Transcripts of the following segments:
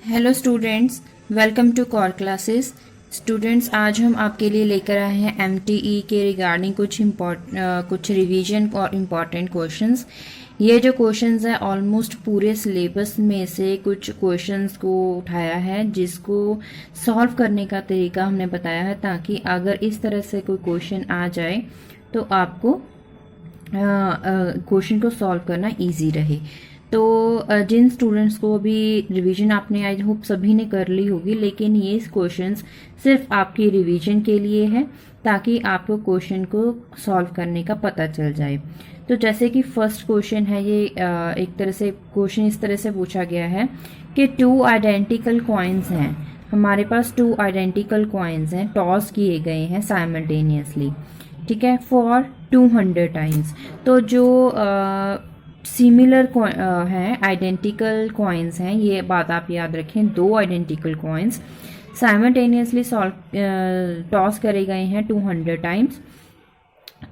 Hello students, welcome to core classes. Students, आज हम आपके लिए लेकर आए हैं एमटीई के रिगार्डिंग कुछ रिवीजन और इम्पॉर्टेंट क्वेश्चंस। ये जो क्वेश्चंस है ऑलमोस्ट पूरे सिलेबस में से कुछ क्वेश्चंस को उठाया है, जिसको सॉल्व करने का तरीका हमने बताया है, ताकि अगर इस तरह से कोई क्वेश्चन आ जाए तो आपको क्वेश्चन को सॉल्व करना इजी रहे। तो जिन स्टूडेंट्स को अभी रिवीजन आपने आई होप सभी ने कर ली होगी, लेकिन ये क्वेश्चंस सिर्फ आपकी रिवीजन के लिए है, ताकि आपको क्वेश्चन को सॉल्व करने का पता चल जाए। तो जैसे कि फर्स्ट क्वेश्चन है, ये एक तरह से क्वेश्चन इस तरह से पूछा गया है कि टू आइडेंटिकल कॉइन्स हैं। हमारे पास टू आइडेंटिकल कॉइन्स हैं, टॉस किए गए हैं साइमल्टेनियसली, ठीक है, फॉर 200 टाइम्स। तो जो सिमिलर हैं, आइडेंटिकल कॉइन्स हैं, ये बात आप याद रखें। दो आइडेंटिकल कॉइन्स साइमल्टेनियसली टॉस करे गए हैं 200 टाइम्स।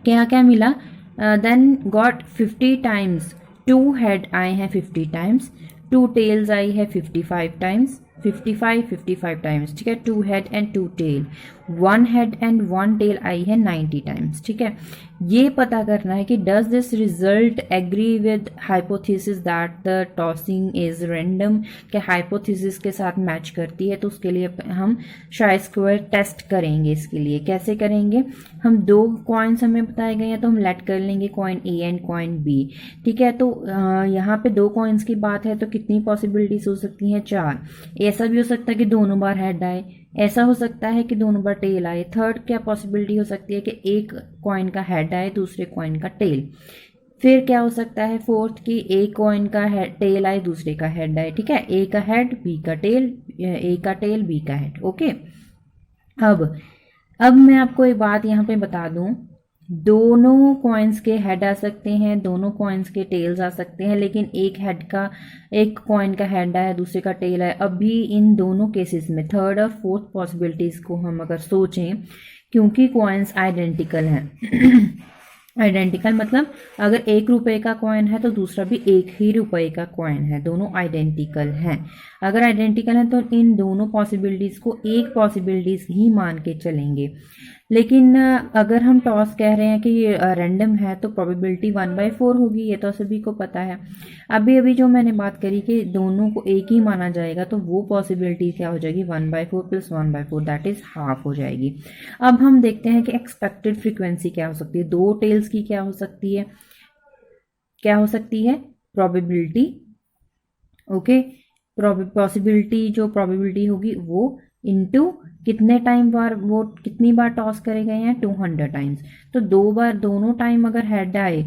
क्या क्या मिला? Then got 50 times. Two head आए हैं 50 टाइम्स, टू टेल्स आई है 55 टाइम्स, 55 टाइम्स, ठीक है। Two head and two tail, one head and one tail आई है 90 टाइम्स, ठीक है। ये पता करना है कि does this result agree with hypothesis that the tossing is random, क्या हाइपोथेसिस के साथ मैच करती है। तो उसके लिए हम शाई स्क्वायर टेस्ट करेंगे। इसके लिए कैसे करेंगे? हम दो कॉइन्स हमें बताए गए हैं, तो हम लेट कर लेंगे coin A and coin B, ठीक है। तो यहाँ पे दो कॉइन्स की बात है, तो कितनी पॉसिबिलिटीज हो सकती हैं? 4। ऐसा भी हो सकता है कि दोनों बार हेड आए, ऐसा हो सकता है कि दोनों बार टेल आए। थर्ड क्या पॉसिबिलिटी हो सकती है कि एक कॉइन का हेड आए, दूसरे कॉइन का टेल। फिर क्या हो सकता है? फोर्थ की एक कॉइन का टेल आए, दूसरे का हेड आए, ठीक है। ए का हेड, बी का टेल, ए का टेल, बी का हेड, ओके। अब मैं आपको एक बात यहाँ पे बता दूं, दोनों कॉइन्स के हेड आ सकते हैं, दोनों कॉइन्स के टेल्स आ सकते हैं, लेकिन एक कॉइन का हेड आया, दूसरे का टेल आया। अभी इन दोनों केसेस में थर्ड और फोर्थ पॉसिबिलिटीज को हम अगर सोचें, क्योंकि कॉइन्स आइडेंटिकल हैं आइडेंटिकल मतलब अगर 1 रुपए का कॉइन है तो दूसरा भी 1 ही रुपए का कॉइन है, दोनों आइडेंटिकल हैं। अगर आइडेंटिकल हैं तो इन दोनों पॉसिबिलिटीज को एक पॉसिबिलिटीज ही मान के चलेंगे। लेकिन अगर हम टॉस कह रहे हैं कि ये रैंडम है, तो प्रोबेबिलिटी 1/4 होगी, ये तो सभी को पता है। अभी अभी जो मैंने बात करी कि दोनों को एक ही माना जाएगा, तो वो पॉसिबिलिटी क्या हो जाएगी? 1/4 + 1/4 दैट इज हाफ हो जाएगी। अब हम देखते हैं कि एक्सपेक्टेड फ्रीक्वेंसी क्या हो सकती है, दो टेल्स की क्या हो सकती है, क्या हो सकती है? Probability, okay. पॉसिबिलिटी जो प्रोबेबिलिटी होगी वो इनटू कितने कितनी बार टॉस करे गए हैं? 200 टाइम्स। तो दोनों टाइम अगर हेड आए,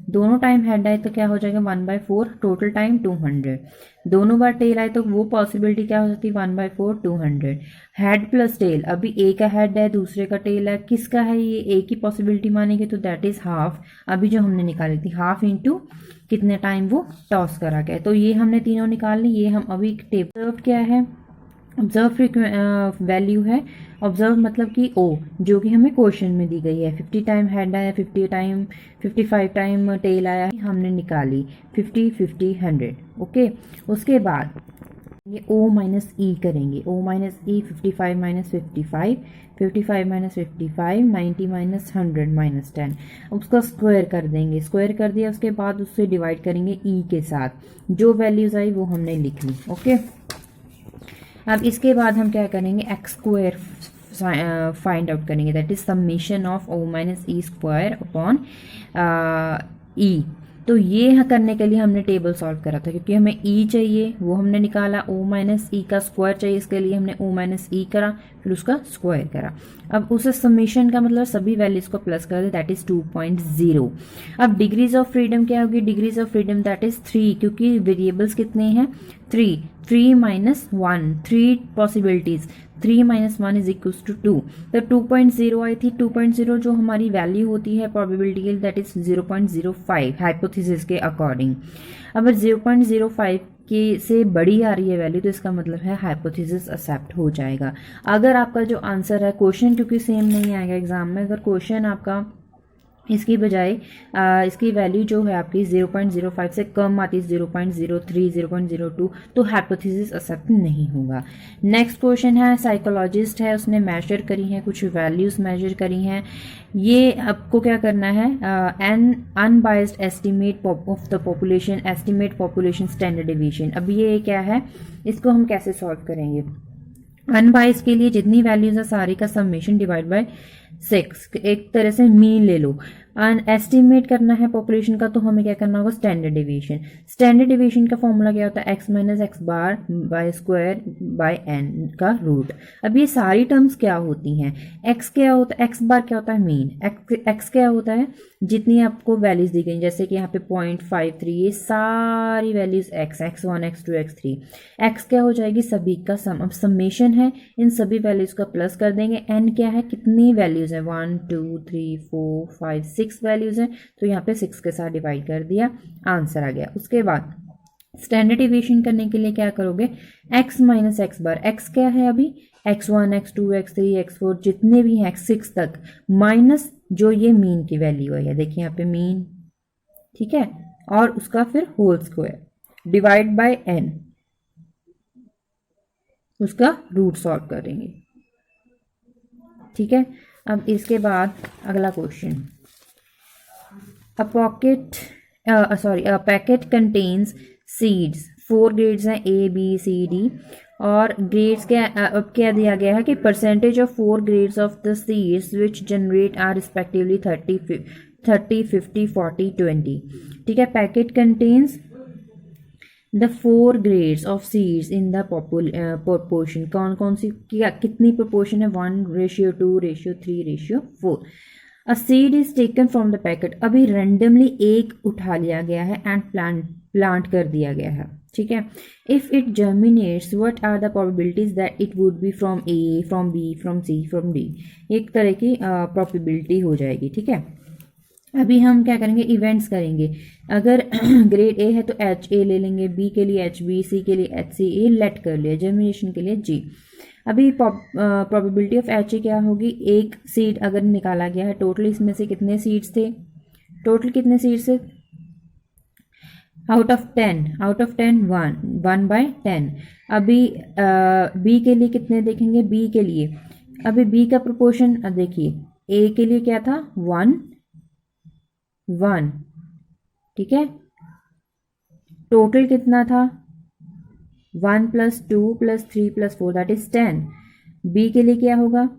तो क्या हो जाएगा? 1/4, टोटल टाइम 200। दोनों बार टेल आए तो वो पॉसिबिलिटी क्या हो सकती है? 1/4 200। हेड प्लस टेल, अभी ए का हेड है, दूसरे का टेल है, किसका है? ये ए की पॉसिबिलिटी मानेंगे, तो दैट इज हाफ। अभी जो हमने निकाली थी, हाफ इंटू कितने टाइम वो टॉस करा गया, तो ये हमने तीनों निकाल ली। ये हम अभी टेबल क्या है? ऑब्जर्व वैल्यू है। ऑब्जर्व मतलब कि ओ, जो कि हमें क्वेश्चन में दी गई है। 50 टाइम हेड आया, 55 टाइम टेल आया, हमने निकाली 50, 50, 100, ओके। उसके बाद ये ओ माइनस ई करेंगे, ओ माइनस ई, 55 माइनस 55, 55 माइनस 55, 90 माइनस 100 माइनस 10। उसका स्क्वायर कर देंगे, स्क्वायर कर दिया उसके बाद उससे डिवाइड करेंगे ई के साथ, जो वैल्यूज आई वो हमने लिख ली, ओके। अब इसके बाद हम क्या करेंगे? एक्स स्क्वायर फाइंड आउट करेंगे, that is summation of O minus E square upon E. तो ये करने के लिए हमने टेबल सॉल्व करा था, क्योंकि हमें ई चाहिए, वो हमने निकाला। ओ माइनस ई का स्क्वायर चाहिए, इसके लिए हमने ओ माइनस ई करा, फिर उसका स्क्वायर करा। अब उसे समेशन का मतलब सभी वैल्यूज को प्लस कर दे, दैट इज 2.0। अब डिग्रीज ऑफ फ्रीडम क्या होगी? Degrees of freedom that is 3, क्योंकि वेरिएबल्स कितने हैं? 3 - 1, 3 पॉसिबिलिटीज, 3 - 1 इज इक्वल टू 2। तो 2.0 आई थी। 2.0 जो हमारी वैल्यू होती है प्रोबेबिलिटी की, दैट इज 0.05 हाइपोथेसिस के अकॉर्डिंग। अगर 0.05 के से बड़ी आ रही है वैल्यू, तो इसका मतलब है हाइपोथेसिस एक्सेप्ट हो जाएगा। अगर आपका जो आंसर है, क्वेश्चन क्योंकि सेम नहीं आएगा एग्जाम में, अगर क्वेश्चन आपका इसकी बजाय इसकी वैल्यू जो है आपकी 0.05 से कम आती है, 0.03, 0.02, तो हाइपोथेसिस एक्सेप्ट नहीं होगा। नेक्स्ट क्वेश्चन है, साइकोलॉजिस्ट है, उसने मेजर करी हैं, कुछ वैल्यूज मेजर करी हैं। ये आपको क्या करना है, an unbiased estimate of the population, estimate population standard deviation. अब ये क्या है, इसको हम कैसे सॉल्व करेंगे। अनबाइज्ड के लिए जितनी वैल्यूज है सारी का समेशन डिवाइड बाय 6, एक तरह से मीन ले लो। एस्टिमेट करना है पॉपुलेशन का, तो हमें क्या करना होगा, स्टैंडर्ड डेविएशन। स्टैंडर्ड डेविएशन का फॉर्मूला क्या होता है, x minus X bar by square bye n का रूट। अब ये सारी टर्म्स क्या होती हैं, x क्या होता है, x बार क्या होता है, मीन। x क्या होता है, जितनी आपको वैल्यूज दी गई, जैसे कि यहाँ पे 0.53, ये सारी values x1, x2, x3। x क्या हो जाएगी, सभी का सम। अब समेशन है, इन सभी वैल्यूज का प्लस कर देंगे। n क्या है, कितनी वैल्यूज है, 1 2 3 4 5 6 वैल्यूज है, तो यहाँ पे 6 के साथ डिवाइड कर दिया, आंसर आ गया। उसके बाद स्टैंडर्ड डेविएशन करने के लिए क्या करोगे, x माइनस एक्स बार, x क्या है अभी, x1, x2, x3, x4, जितने भी हैं x6 तक, माइनस जो ये मीन की वैल्यू है, देखिए यहाँ पे मीन, ठीक है, और उसका फिर whole square divide by n, उसका रूट सॉल्व करेंगे, ठीक है। अब इसके बाद अगला question, a packet contains seeds, 4 grades हैं A B C D, और ग्रेड्स क्या, अब क्या दिया गया है कि percentage of 4 grades of the seeds which generate are respectively 30, 50, 40, 20, ठीक है। Packet contains the 4 grades of seeds in the proportion, कौन कौन सी कितनी प्रोपोर्शन है, 1:2:3:4। A seed is taken from the packet, अभी रैंडमली एक उठा लिया गया है एंड प्लांट कर दिया गया है, ठीक है। If it germinates what are the probabilities that it would be from A, from B, from C, from D, एक तरह की प्रोबेबिलिटी हो जाएगी, ठीक है। अभी हम क्या करेंगे, इवेंट्स करेंगे। अगर ग्रेड ए है तो एच ए ले लेंगे, बी के लिए एच बी, सी के लिए एच सी, ए लेट कर लिया, जर्मिनेशन के लिए जी। अभी प्रोबेबिलिटी ऑफ एच ए क्या होगी, एक सीड अगर निकाला गया है, टोटल इसमें से कितने सीड्स थे, टोटल कितने सीड्स थे, आउट ऑफ 10 1/10। अभी बी के लिए कितने देखेंगे, बी के लिए, अभी बी का प्रोपोर्शन देखिए, ए के लिए क्या था, 1, ठीक है, टोटल कितना था, 1 + 2 + 3 + 4 दैट इज 10। बी के लिए क्या होगा,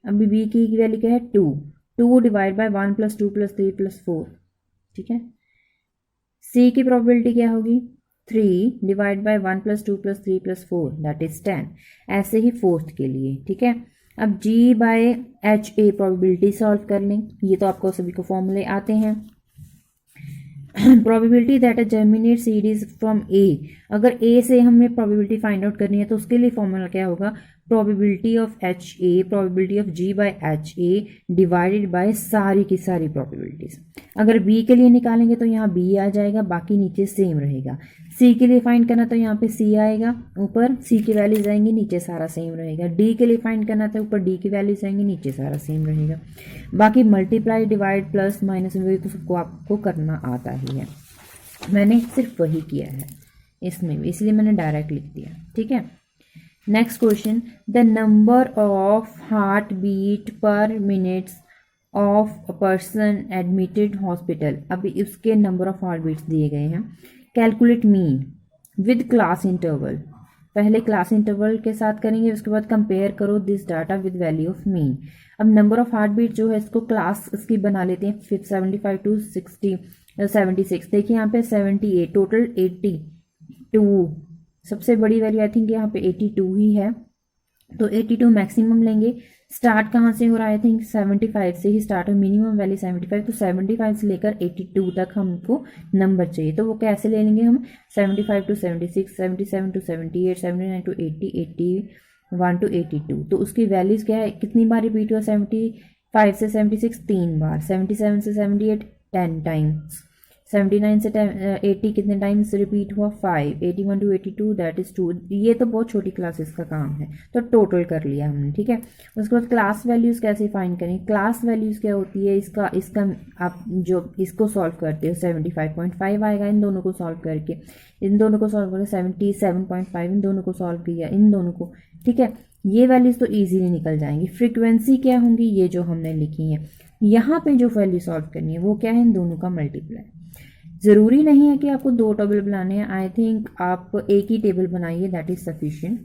अभी बी की वैल्यू क्या है, 2 डिवाइड बाय 1 + 2 + 3 + 4, ठीक है। सी की प्रोबेबिलिटी क्या होगी, 3 डिवाइड बाय 1 + 2 + 3 + 4 दैट इज 10। ऐसे ही फोर्थ के लिए, ठीक है। अब G bye H A probability solve कर लें, ये तो आपको सभी को फॉर्मूले आते हैं। Probability that a germinate seed is from A, अगर ए से हमें प्रोबेबिलिटी फाइंड आउट करनी है तो उसके लिए फॉर्मूला क्या होगा, probability of H A, probability of G by H A divided by सारी की सारी प्रोबेबिलिटीज। अगर बी के लिए निकालेंगे तो यहाँ बी आ जाएगा, बाकी नीचे सेम रहेगा। सी के लिए फाइंड करना तो यहाँ पे सी आएगा, ऊपर सी की वैल्यूज आएंगी, नीचे सारा सेम रहेगा। डी के लिए फाइंड करना तो ऊपर डी की वैल्यूज आएंगी, नीचे सारा सेम रहेगा। बाकी मल्टीप्लाई, डिवाइड, प्लस, माइनस, वही तो सबको आपको करना आता ही है, मैंने सिर्फ वही किया है इसमें भी, इसलिए मैंने डायरेक्ट लिख दिया, ठीक है। Next question, the number of heart beat per minutes of a person admitted hospital, अभी उसके नंबर ऑफ हार्ट बीट्स दिए गए हैं। Calculate mean with class interval, पहले क्लास इंटरवल के साथ करेंगे, उसके बाद कंपेयर करो this data with value of mean. अब नंबर ऑफ हार्ट बीट जो है इसको क्लास इसकी बना लेते हैं, 75 to 76। देखिए यहाँ पे 78, टोटल 82, सबसे बड़ी वैल्यू आई थिंक यहाँ पे 82 ही है, तो 82 मैक्सिमम लेंगे। स्टार्ट कहाँ से हो रहा है, आई थिंक 75 से ही स्टार्ट हो, मिनिमम वैल्यू 75, तो 75 से लेकर 82 तक हमको नंबर चाहिए, तो वो कैसे ले लेंगे हम, 75 to 76, 77 to 78, 79 to 80, 81 to 82, तो उसकी वैल्यूज क्या है, कितनी बार रिपीट हुआ, 75 से 76 3 बार, 77 से 78 10 टाइम्स, 79 से 80 कितने टाइम्स रिपीट हुआ 5, 81 टू 82 दैट इज़ 2। ये तो बहुत छोटी क्लासेस का काम है, तो टोटल कर लिया हमने, ठीक है। उसके बाद क्लास वैल्यूज़ कैसे फाइंड करें। क्लास वैल्यूज़ क्या होती है, इसका इसका आप जो इसको सॉल्व करते हो 75.5 आएगा इन दोनों को सॉल्व करके, इन दोनों को सॉल्व करके 77.5, इन दोनों को सॉल्व किया, इन दोनों को, ठीक है। ये वैल्यूज़ तो ईजीली निकल जाएंगी। फ्रीक्वेंसी क्या होंगी, ये जो हमने लिखी है। यहाँ पे जो वैल्यू सॉल्व करनी है वो क्या है, इन दोनों का मल्टीप्लाई। ज़रूरी नहीं है कि आपको 2 टेबल बनाने हैं, आई थिंक आप एक ही टेबल बनाइए, दैट इज़ सफिशिएंट।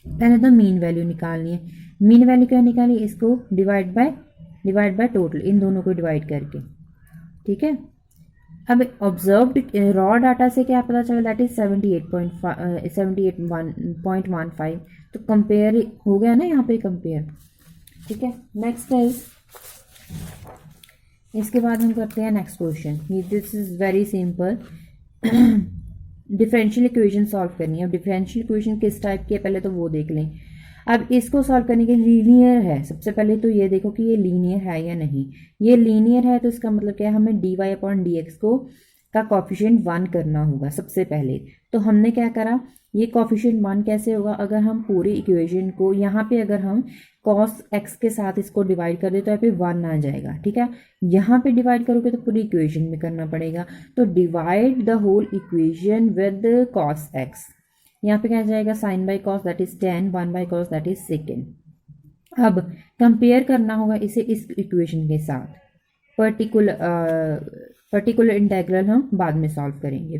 पहले तो मीन वैल्यू निकालनी है। मीन वैल्यू क्या निकाली, इसको डिवाइड बाय टोटल, इन दोनों को डिवाइड करके, ठीक है। अब ऑब्जर्व्ड रॉ डाटा से क्या पता चला, दैट इज 78.15। तो कंपेयर हो गया ना यहाँ पे, कंपेयर, ठीक है। नेक्स्ट है, इसके बाद हम करते हैं next question. This is very simple. Differential equation solve करनी है। अब डिफरेंशियल इक्वेशन किस टाइप की है पहले तो वो देख लें। अब इसको सॉल्व करने के लीनियर है। सबसे पहले तो ये देखो कि ये लीनियर है या नहीं। ये लीनियर है तो इसका मतलब क्या है, हमें dy अपॉन dx को का कॉफिशिएंट 1 करना होगा सबसे पहले। तो हमने क्या करा, ये कॉफिशिएंट 1 कैसे होगा, अगर हम पूरी इक्वेशन को यहाँ पे अगर हम cos x के साथ इसको डिवाइड कर दे तो यहाँ पे 1 आ जाएगा, ठीक है। यहाँ पे डिवाइड करोगे तो पूरी इक्वेशन में करना पड़ेगा। तो divide the whole equation with cos x, यहाँ पे क्या जाएगा, sine by cos that is 10, 1 by cos that is secant. अब कंपेयर करना होगा इसे इस इक्वेशन के साथ। पर्टिकुलर इंटेग्रल हम बाद में सॉल्व करेंगे,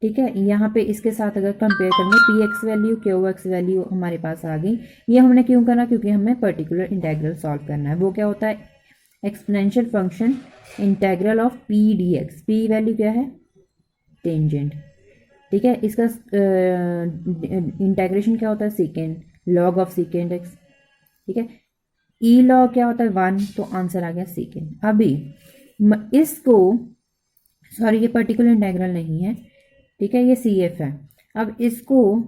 ठीक है। यहाँ पे इसके साथ अगर कंपेयर करेंगे, P x value Q x value हमारे पास आ गई। ये हमने क्यों करना, क्योंकि हमें पर्टिकुलर इंटेग्रल सॉल्व करना है। वो क्या होता है, exponential function integral of P D x. P value क्या है, टेंजेंट, ठीक है। इसका इंटेग्रेशन क्या होता है, second, log of second x, ठीक है। ई लॉग क्या होता है 1, तो आंसर आ गया सेकेंड। अभी इसको, सॉरी ये पर्टिकुलर इंटेग्रल नहीं है, ठीक है, ये सी एफ है। अब इसको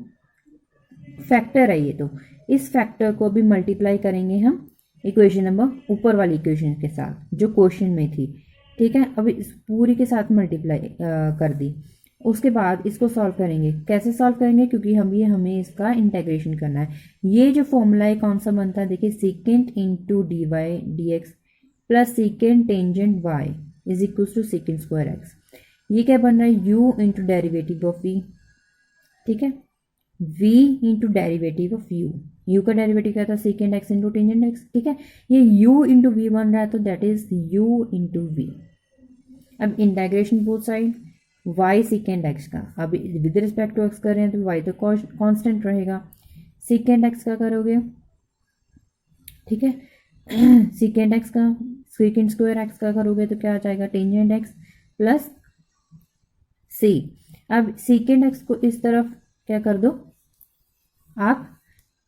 फैक्टर है ये, तो इस फैक्टर को भी मल्टीप्लाई करेंगे हम इक्वेशन नंबर ऊपर वाली इक्वेशन के साथ जो क्वेश्चन में थी, ठीक है। अब इस पूरी के साथ मल्टीप्लाई कर दी। उसके बाद इसको सॉल्व करेंगे। कैसे सॉल्व करेंगे, क्योंकि हमें इसका इंटेग्रेशन करना है। ये जो फॉर्मूला है कौन सा बनता है, देखिए, secant into D Y D X plus secant tangent Y is equal to secant square X. ये क्या बन रहा है, u into derivative of v, ठीक है, v into derivative of u का डेरिवेटिव क्या था, secant X into tangent X, ठीक है। ये u इंटू वी बन रहा है तो that is u into V. अब integration both side, y second X का, अब विद रिस्पेक्ट टू एक्स कर रहे हैं तो y तो कांस्टेंट रहेगा। सेकेंड एक्स का करोगे, ठीक है, सेकेंड एक्स का, सेकेंड स्क्वायर एक्स का करोगे तो क्या आ जाएगा, टेंजेंट एक्स प्लस सी। अब सेकेंड एक्स को इस तरफ क्या कर दो आप,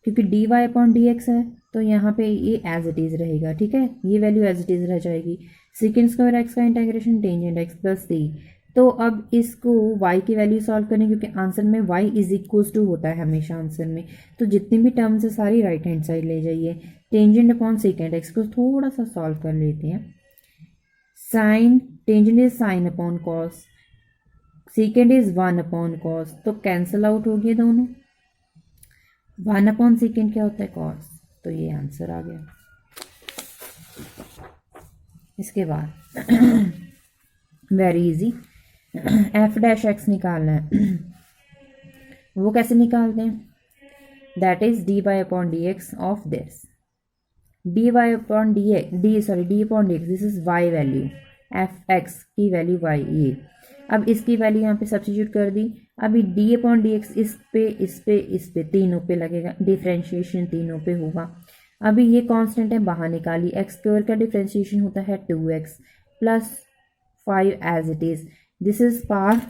क्योंकि D Y upon D X है तो यहाँ पे ये एज इट इज रहेगा, ठीक है, ये वैल्यू एज इट इज रह जाएगी। सेकेंड स्क्वायर एक्स का इंटीग्रेशन टेंजेंट एक्स प्लस सी। तो अब इसको y की वैल्यू सॉल्व करें, क्योंकि आंसर में y इज इक्वल टू होता है हमेशा आंसर में, तो जितनी भी टर्म्स है सारी राइट हैंड साइड ले जाइए। टेंजेंट अपॉन सेकेंड एक्स को थोड़ा सा सॉल्व कर लेते हैं। Sine, tangent is sine upon cos, secant is 1 upon cos, तो कैंसल आउट हो गए दोनों। 1 अपॉन सेकेंड क्या होता है, कॉस, तो ये आंसर आ गया। इसके बाद very easy, F dash X निकालना है। वो कैसे निकालते हैं, that is D Y upon D X of this, D Y upon D X, D upon D X, this is Y value, F X की वैल्यू वाई, ये। अब इसकी वैल्यू यहाँ पे सब्स्टिट्यूट कर दी। अभी डी अपॉन डी एक्स इस पे तीनों पे लगेगा, डिफ्रेंशिएशन तीनों पे होगा। अभी ये कांस्टेंट है बाहर निकाली, एक्स स्क्वायर का डिफ्रेंशिएशन होता है 2x plus 5 as it is, this is पार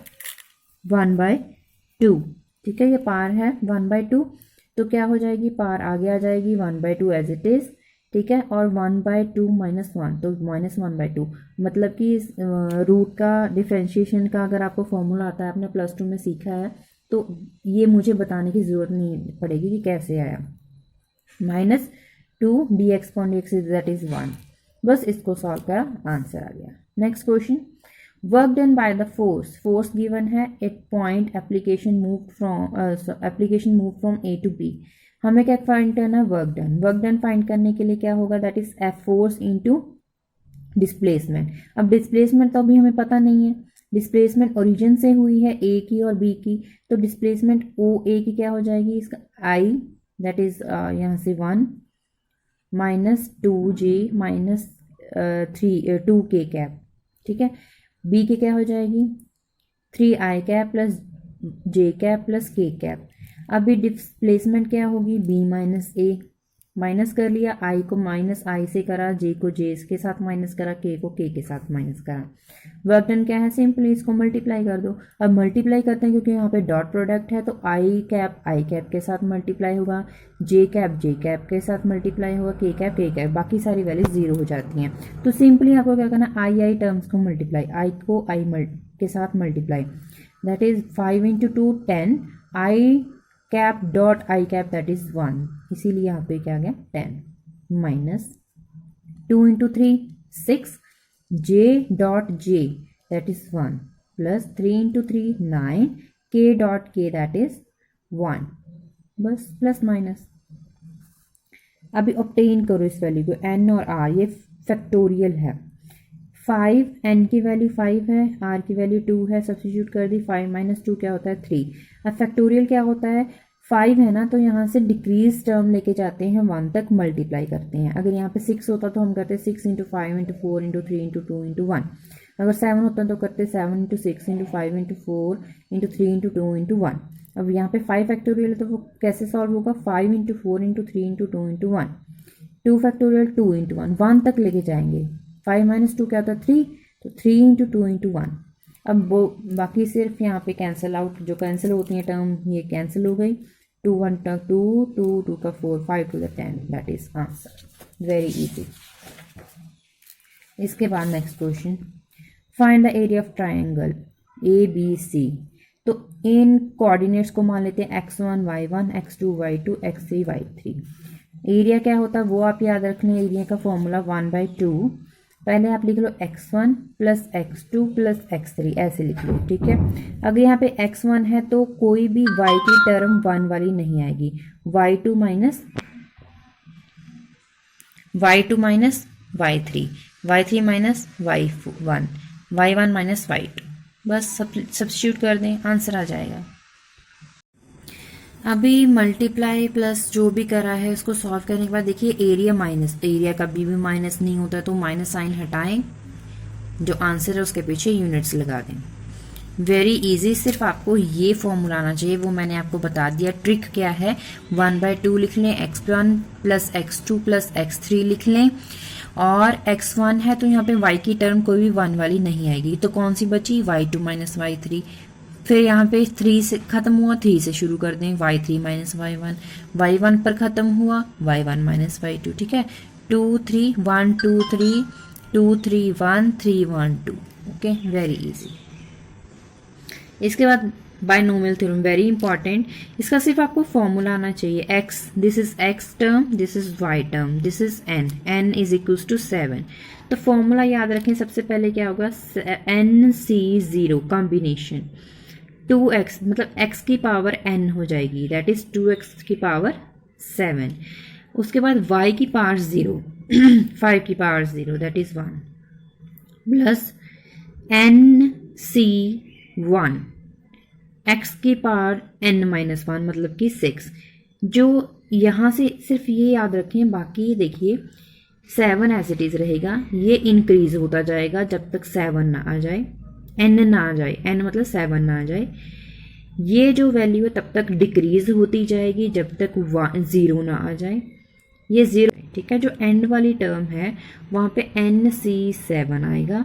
1/2, ठीक है, ये पार है 1/2, तो क्या हो जाएगी, पार आगे आ जाएगी 1/2 एज इट इज, ठीक है, और 1/2 माइनस 1 तो -1/2, मतलब कि इस रूट का डिफ्रेंशिएशन का अगर आपको फॉर्मूला आता है, आपने +2 में सीखा है, तो ये मुझे बताने की ज़रूरत नहीं पड़ेगी कि कैसे आया। -2 dx upon dx that is 1, बस इसको सॉल्व करा, आंसर आ गया। Next question, work done by the force given है एक point application move from A to B. हमें क्या फाइंड करना है, वर्क डन फाइंड करने के लिए क्या होगा, that is F force into displacement. अब डिस्प्लेसमेंट तो अभी हमें पता नहीं है, डिस्प्लेसमेंट ओरिजिन से हुई है ए की और बी की, तो डिस्प्लेसमेंट ओ ए की क्या हो जाएगी, इसका आई दैट इज यहाँ से 1 minus 2j minus 2k cap, ठीक है। बी की क्या हो जाएगी 3i cap plus j cap plus k cap. अभी डिस्प्लेसमेंट क्या होगी b माइनस ए, माइनस कर लिया, i को माइनस i से करा, j को j के साथ माइनस करा, k को k के साथ माइनस करा। वर्क डन क्या है, सिंपली इसको मल्टीप्लाई कर दो। अब मल्टीप्लाई करते हैं क्योंकि यहाँ पे डॉट प्रोडक्ट है, तो i कैप के साथ मल्टीप्लाई होगा, j कैप के साथ मल्टीप्लाई होगा, k कैप, बाकी सारी वैल्यूज जीरो हो जाती हैं। तो सिंपली आपको क्या करना है, i टर्म्स को मल्टीप्लाई, i को i के साथ multiply, that is 5 into 2 10, i cap dot I cap that is 1, इसीलिए यहाँ पे क्या आ गया 10 minus 2 into 3 6, j dot j that is 1 plus 3 into 3 9, k dot k that is 1, बस प्लस माइनस। अभी ऑब्टेन करो इस वैल्यू को, n और r, ये फैक्टोरियल है। 5 n की वैल्यू 5 है, r की वैल्यू 2 है, सब्स्टिट्यूट कर दी, 5 माइनस 2 क्या होता है 3। अब फैक्टोरियल क्या होता है, 5 है ना, तो यहाँ से डिक्रीज टर्म लेके जाते हैं 1 तक मल्टीप्लाई करते हैं। अगर यहाँ पे 6 होता तो हम करते 6 into 5 into 4 into 3 into 2 into 1। अगर 7 होता तो करते 7 into 6 into 5 into 4 into 3 into 2 into 1। अब यहाँ पे 5 फैक्टोरियल है तो वो कैसे सॉल्व होगा, 5 into 4 into 3 into 2 into 1, 2 factorial 2 into 1, 1 तक लेके जाएंगे। 5 माइनस 2 क्या होता है 3, तो 3 इंटू 2 इंटू 1। अब वो बाकी सिर्फ यहाँ पे कैंसिल आउट, जो कैंसिल होती है टर्म ये कैंसिल हो गई, 2 1 2 2 2 का 4 5 to the 10, that is answer, very easy. इसके बाद next question, find the area of triangle A B C. तो इन कोऑर्डिनेट्स को मान लेते हैं x1 y1 x2 y2 x3 y3। Area क्या होता है वो आप याद रख लें, एरिया का फॉर्मूला 1/2, पहले आप लिख लो x1 plus x2 plus x3, ऐसे लिख लो, ठीक है। अगर यहाँ पे x1 है तो कोई भी y की टर्म 1 वाली नहीं आएगी, y2 minus y3, y3 minus y1, y1 minus y2, बस सब्स्टिट्यूट कर दें, आंसर आ जाएगा। अभी मल्टीप्लाई प्लस जो भी करा है उसको सॉल्व करने के बाद देखिए एरिया माइनस, एरिया कभी भी माइनस नहीं होता है तो माइनस साइन हटाएं, जो आंसर है उसके पीछे यूनिट्स लगा दें। वेरी इजी, सिर्फ आपको ये फॉर्मूला आना चाहिए, वो मैंने आपको बता दिया। ट्रिक क्या है, 1/2 लिख लें, x1 plus x2 plus x3 लिख लें, और x1 है तो यहाँ पे y की टर्म कोई भी 1 वाली नहीं आएगी, तो कौन सी बची y2 माइनस y3। फिर यहाँ पे 3 से खत्म हुआ, 3 से शुरू कर दें, y3 माइनस y1, y1 पर खत्म हुआ y1 माइनस y2, ठीक है। 2 3 1 2 3 2 3 1 3 1 2, ओके, वेरी इजी। इसके बाद बायनोमियल थ्योरम, वेरी इंपॉर्टेंट, इसका सिर्फ आपको फॉर्मूला आना चाहिए। x, this is x term, this is y term, this is n is equals to 7। तो फॉर्मूला याद रखें, सबसे पहले क्या होगा, NC0 कॉम्बिनेशन 2x, मतलब x की पावर n हो जाएगी, दैट इज 2x की पावर 7। उसके बाद y की पावर 0 5 की power 0 that is 1 plus NC1 x की पावर n माइनस 1 मतलब कि 6। जो यहाँ से सिर्फ ये याद रखें, बाकी देखिए 7 एज इट इज रहेगा, ये इंक्रीज होता जाएगा जब तक 7 ना आ जाए, n ना आ जाए, n मतलब 7 ना आ जाए। ये जो वैल्यू है तब तक डिक्रीज होती जाएगी जब तक 0 ना आ जाए, ये 0, ठीक है। जो एंड वाली टर्म है वहाँ पे NC7 आएगा,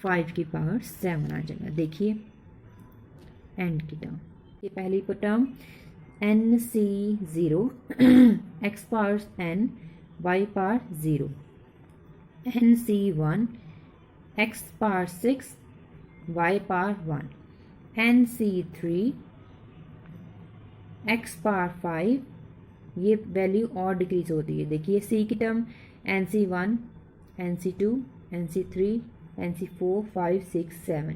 5 की पावर 7 आ जाएगा। देखिए एंड की टर्म, ये पहली term NC0 x power n y power 0, NC1 x power 6 y power 1, NC3 x power 5, ये वैल्यू और डिक्रीज होती है। देखिए C की term NC1 NC2 NC3 NC 4 5 6 7,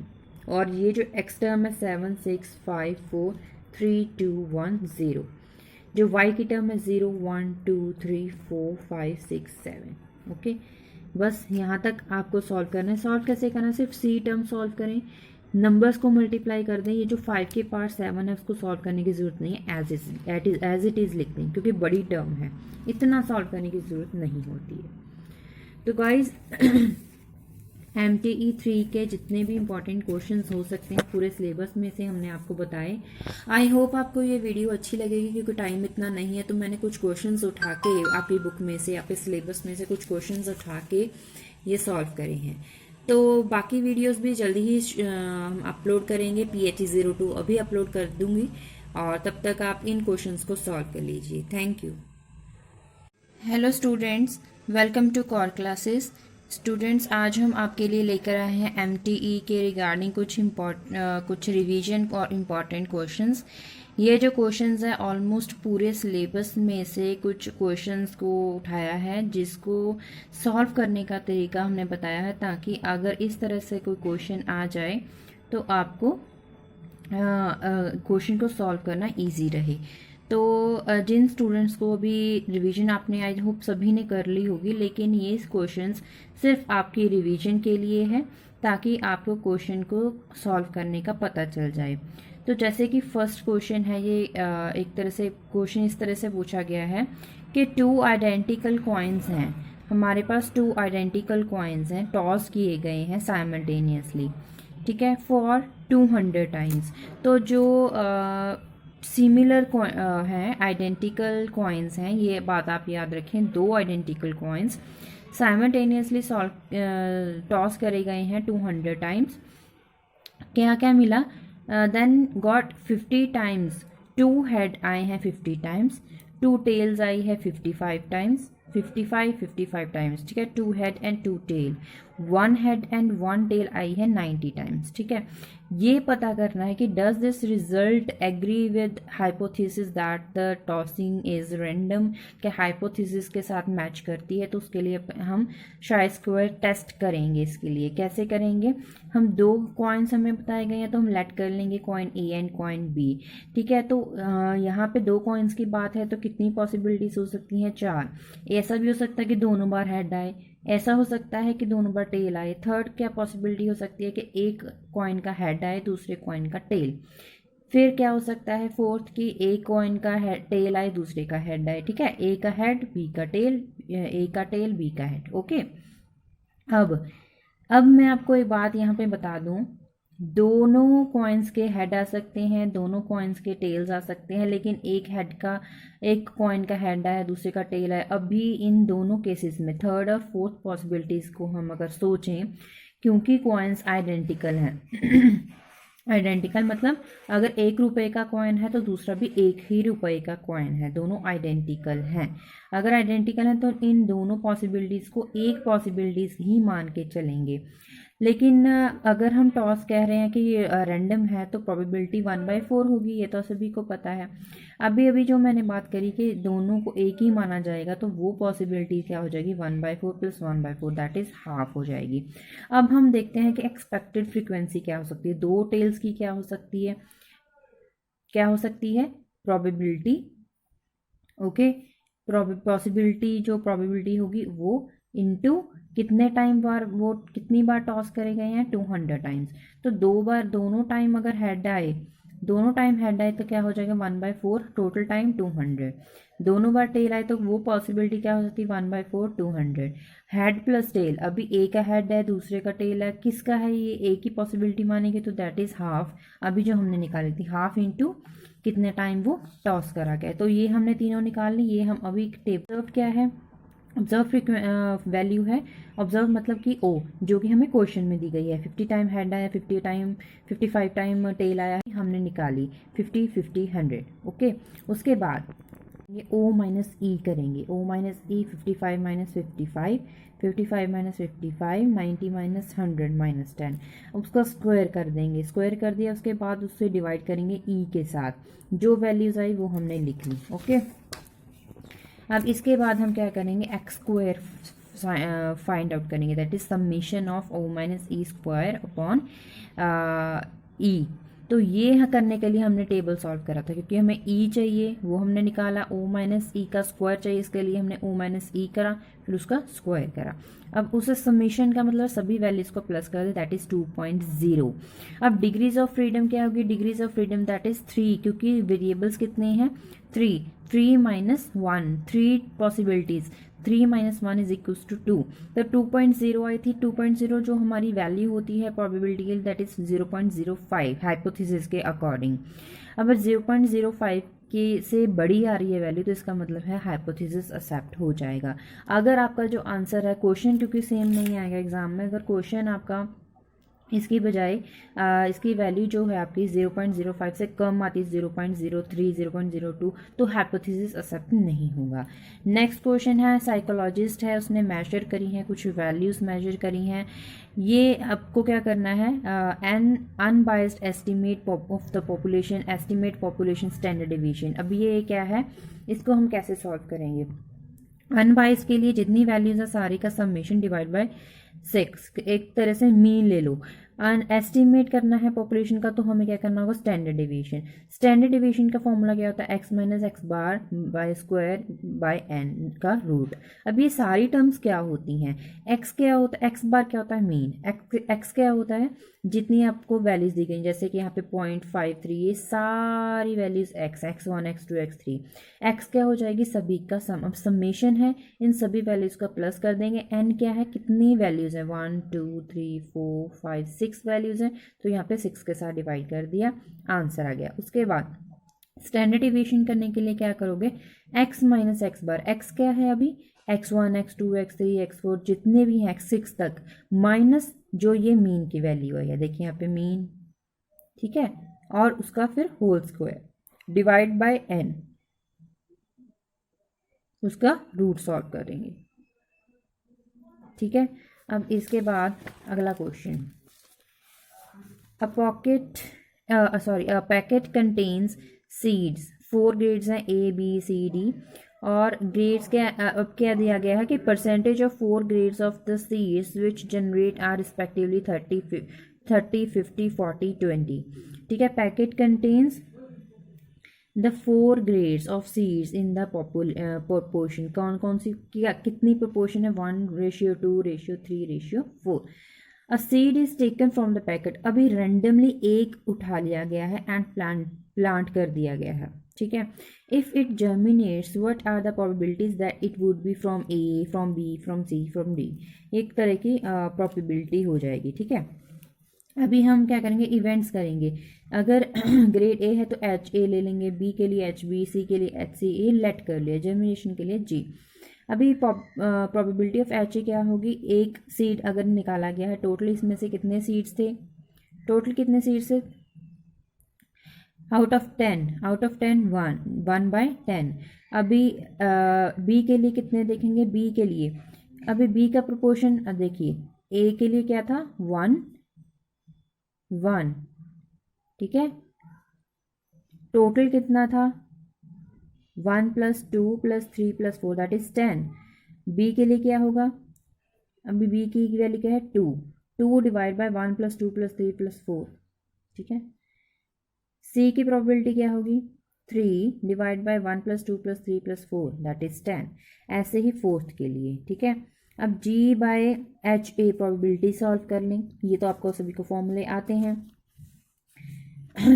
और ये जो एक्स टर्म है 7 6 5 4 3 2 1 0, जो वाई की टर्म है 0 1 2 3 4 5 6 7। ओके, बस यहाँ तक आपको सॉल्व करना है। सॉल्व कैसे करना है, सिर्फ सी टर्म सॉल्व करें, नंबर्स को मल्टीप्लाई कर दें। ये जो 5 के पार्ट 7 है उसको सॉल्व करने की ज़रूरत नहीं है, एज इट इज़ लिख दें, क्योंकि बड़ी टर्म है, इतना सॉल्व करने की ज़रूरत नहीं होती है। तो गाइज MTE 3 के जितने भी इंपॉर्टेंट क्वेश्चंस हो सकते हैं पूरे सिलेबस में से हमने आपको बताए। आई होप आपको ये वीडियो अच्छी लगेगी, क्योंकि टाइम इतना नहीं है, तो मैंने कुछ क्वेश्चंस उठा के आपकी बुक में से, आपके सिलेबस में से कुछ क्वेश्चंस उठा के ये सॉल्व करे हैं। तो बाकी वीडियोस भी जल्दी ही अपलोड करेंगे, PHE 02 अभी अपलोड कर दूंगी, और तब तक आप इन क्वेश्चंस को सॉल्व कर लीजिए। Thank you. Hello students, welcome to core classes. Students, आज हम आपके लिए लेकर आए हैं MTE के रिगार्डिंग कुछ रिवीजन और इम्पॉर्टेंट क्वेश्चंस। ये जो क्वेश्चंस है ऑलमोस्ट पूरे सिलेबस में से कुछ क्वेश्चंस को उठाया है, जिसको सॉल्व करने का तरीका हमने बताया है, ताकि अगर इस तरह से कोई क्वेश्चन आ जाए तो आपको क्वेश्चन को सॉल्व करना इजी रहे। तो जिन स्टूडेंट्स को अभी रिवीजन आपने आई होप सभी ने कर ली होगी, लेकिन ये क्वेश्चंस सिर्फ आपकी रिवीजन के लिए है, ताकि आपको क्वेश्चन को सॉल्व करने का पता चल जाए। तो जैसे कि फर्स्ट क्वेश्चन है, ये एक तरह से क्वेश्चन इस तरह से पूछा गया है कि 2 आइडेंटिकल कॉइन्स हैं, हमारे पास 2 आइडेंटिकल कॉइन्स हैं, टॉस किए गए हैं साइमल्टेनियसली, ठीक है, फॉर 200 टाइम्स। तो जो सिमिलर हैं, आइडेंटिकल कॉइन्स हैं, ये बात आप याद रखें, 2 आइडेंटिकल कॉइन्स साइमल्टेनियसली टॉस करे गए हैं 200 टाइम्स। क्या क्या मिला, देन गॉट 50 टाइम्स, 2 हेड आए हैं 50 टाइम्स, 2 टेल्स आई है 55 टाइम्स, 55 टाइम्स, ठीक है, 2 head and 2 tail, 1 head and 1 tail आई है 90 टाइम्स, ठीक है। ये पता करना है कि does this result agree with hypothesis that the tossing is random, क्या हाइपोथेसिस के साथ मैच करती है। तो उसके लिए हम शाई स्क्वायर टेस्ट करेंगे। इसके लिए कैसे करेंगे, हम 2 कॉइन्स हमें बताए गए हैं, तो हम लेट कर लेंगे coin A and coin B, ठीक है। तो यहाँ पे 2 कॉइन्स की बात है, तो कितनी पॉसिबिलिटीज हो सकती हैं, 4। ऐसा भी हो सकता है कि दोनों बार हेड आए, ऐसा हो सकता है कि दोनों बार टेल आए। थर्ड क्या पॉसिबिलिटी हो सकती है कि एक कॉइन का हेड आए, दूसरे कॉइन का टेल। फिर क्या हो सकता है, फोर्थ की एक कॉइन का टेल आए, दूसरे का हेड आए, ठीक है, ए का हेड बी का टेल, ए का टेल बी का हेड। ओके, अब मैं आपको एक बात यहाँ पे बता दूं, दोनों कॉइन्स के हेड आ सकते हैं, दोनों कॉइन्स के टेल्स आ सकते हैं, लेकिन एक कॉइन का हेड आया, दूसरे का टेल आया। अभी इन दोनों केसेस में थर्ड और फोर्थ पॉसिबिलिटीज को हम अगर सोचें, क्योंकि कॉइन्स आइडेंटिकल हैं आइडेंटिकल मतलब अगर 1 रुपए का कॉइन है तो दूसरा भी 1 ही रुपए का कॉइन है, दोनों आइडेंटिकल हैं। अगर आइडेंटिकल हैं तो इन दोनों पॉसिबिलिटीज़ को एक पॉसिबिलिटीज़ ही मान के चलेंगे। लेकिन अगर हम टॉस कह रहे हैं कि ये रैंडम है, तो प्रोबेबिलिटी 1/4 होगी, ये तो सभी को पता है। अभी जो मैंने बात करी कि दोनों को एक ही माना जाएगा, तो वो पॉसिबिलिटी क्या हो जाएगी, 1/4 + 1/4 दैट इज़ हाफ हो जाएगी। अब हम देखते हैं कि एक्सपेक्टेड फ्रीक्वेंसी क्या हो सकती है, 2 टेल्स की क्या हो सकती है, प्रोबेबिलिटी। ओके, पॉसिबिलिटी जो प्रोबेबिलिटी होगी वो इनटू कितने कितनी बार टॉस करे गए हैं, 200 टाइम्स। तो 2 बार दोनों टाइम अगर हेड आए, तो क्या हो जाएगा, 1/4, टोटल टाइम 200। दोनों बार टेल आए तो वो पॉसिबिलिटी क्या हो सकती है, 1/4 200। हेड प्लस टेल, अभी ए का हेड है, दूसरे का टेल है, किसका है, ये ए की पॉसिबिलिटी मानेंगे, तो दैट इज हाफ। अभी जो हमने निकाली थी, हाफ इंटू कितने टाइम वो टॉस करा गया, तो ये हमने तीनों निकाल ली। ये हम अभी टेबल क्या है, ऑब्जर्व वैल्यू है, ऑब्जर्व मतलब कि ओ, जो कि हमें क्वेश्चन में दी गई है। 50 टाइम हेड आया, 55 टाइम टेल आया, हमने निकाली 50 50 100। ओके, उसके बाद ये O माइनस ई करेंगे, O माइनस ई 55 माइनस 55, 55 माइनस 55, 90 माइनस 100 माइनस 10, उसका स्क्वायर कर देंगे। स्क्वायर कर दिया उसके बाद उससे डिवाइड करेंगे ई के साथ, जो वैल्यूज़ आई वो हमने लिख ली। ओके, अब इसके बाद हम क्या करेंगे, एक्स स्क्वायर फाइंड आउट करेंगे, that is summation of O minus E square upon E. तो ये करने के लिए हमने टेबल सॉल्व करा था, क्योंकि हमें ई चाहिए वो हमने निकाला, ओ माइनस ई का स्क्वायर चाहिए, इसके लिए हमने ओ माइनस ई करा, फिर उसका स्क्वायर करा। अब उसे समीशन का मतलब सभी वैल्यूज को प्लस कर दे, दैट इज 2.0। अब डिग्रीज ऑफ फ्रीडम क्या होगी, degrees of freedom that is 3, क्योंकि वेरिएबल्स कितने हैं 3, 3 minus 1, 3 possibilities, 3 minus 1 is equals to 2। तो 2.0 आई थी, 2.0 जो हमारी वैल्यू होती है प्रोबेबिलिटी की दैट इज 0.05 हाइपोथेसिस के अकॉर्डिंग। अगर 0.05 के से बड़ी आ रही है वैल्यू तो इसका मतलब है हाइपोथेसिस एक्सेप्ट हो जाएगा। अगर आपका जो आंसर है, क्वेश्चन क्योंकि सेम नहीं आएगा एग्जाम में, अगर क्वेश्चन आपका इसकी बजाय इसकी वैल्यू जो है आपकी 0.05 से कम आती है, 0.03, 0.02, तो हाइपोथेसिस एक्सेप्ट नहीं होगा। नेक्स्ट क्वेश्चन है, साइकोलॉजिस्ट है, उसने मेजर करी हैं, कुछ वैल्यूज़ मेजर करी हैं। ये आपको क्या करना है, an unbiased estimate of the population, estimate population standard division. अब ये क्या है, इसको हम कैसे सॉल्व करेंगे। अनबाइस्ड के लिए जितनी वैल्यूज है सारी का समेशन डिवाइड बाय 6, एक तरह से मीन ले लो। एस्टिमेट करना है पॉपुलेशन का तो हमें क्या करना होगा, स्टैंडर्ड डिवीजन। स्टैंडर्ड डिवीजन का फॉर्मूला क्या होता है, X minus X bar by square by N का रूट। अब ये सारी टर्म्स क्या होती हैं, एक्स क्या होता है, एक्स बार क्या होता है मीन, एक्स क्या होता है जितनी आपको वैल्यूज दी गई, जैसे कि यहाँ पे 0.53, ये सारी values x, x1 x2 x3, x क्या हो जाएगी सभी का सम। अब समेशन है, इन सभी वैल्यूज का प्लस कर देंगे। एन क्या है, कितनी वैल्यूज है, 1 2 3 4 5 6 वैल्यूज हैं, तो यहाँ पे 6 के साथ डिवाइड कर दिया, आंसर आ गया। उसके बाद स्टैंडर्ड डिवीजन करने के लिए क्या करोगे, x माइनस एक्स बार, x क्या है अभी, x1 x2 x3 x4 जितने भी हैं x6 तक, माइनस जो ये मीन की वैल्यू है, देखिए यहाँ पे मीन, ठीक है, और उसका फिर whole square divide by n, उसका रूट सॉल्व करेंगे, ठीक है। अब इसके बाद अगला question, a packet contains seeds, 4 grades हैं A B C D, और ग्रेड्स क्या, अब क्या दिया गया है कि percentage of 4 grades of the seeds which generate are respectively 30 50 40 20, ठीक है। Packet contains the 4 grades of seeds in the proportion, कौन कौन सी कितनी प्रोपोर्शन है, 1:2:3:4। A seed is taken from the packet, अभी रेंडमली एक उठा लिया गया है एंड प्लांट कर दिया गया है, ठीक है। If it germinates what are the probabilities that it would be from A, from B, from C, from D, एक तरह की प्रोबेबिलिटी हो जाएगी, ठीक है। अभी हम क्या करेंगे, इवेंट्स करेंगे। अगर ग्रेड ए है तो एच ए ले लेंगे, बी के लिए एच बी, सी के लिए एच सी, ए लेट कर लिया, जर्मिनेशन के लिए जी। अभी प्रोबेबिलिटी ऑफ एच ए क्या होगी, एक सीड अगर निकाला गया है, टोटल इसमें से कितने सीड्स थे, टोटल कितने सीड्स थे, आउट ऑफ 10 1/10। अभी बी के लिए कितने देखेंगे, बी के लिए अभी बी का प्रोपोर्शन देखिए, ए के लिए क्या था 1 1, ठीक है, टोटल कितना था 1 + 2 + 3 + 4 दैट इज 10। बी के लिए क्या होगा, अभी बी की वैल्यू क्या है 2 डिवाइड बाय 1 + 2 + 3 + 4, ठीक है। सी की प्रोबेबिलिटी क्या होगी 3 डिवाइड बाय 1 + 2 + 3 + 4 दैट इज 10। ऐसे ही फोर्थ के लिए, ठीक है। अब G bye H A probability solve कर लें, ये तो आपको सभी को फॉर्मूले आते हैं।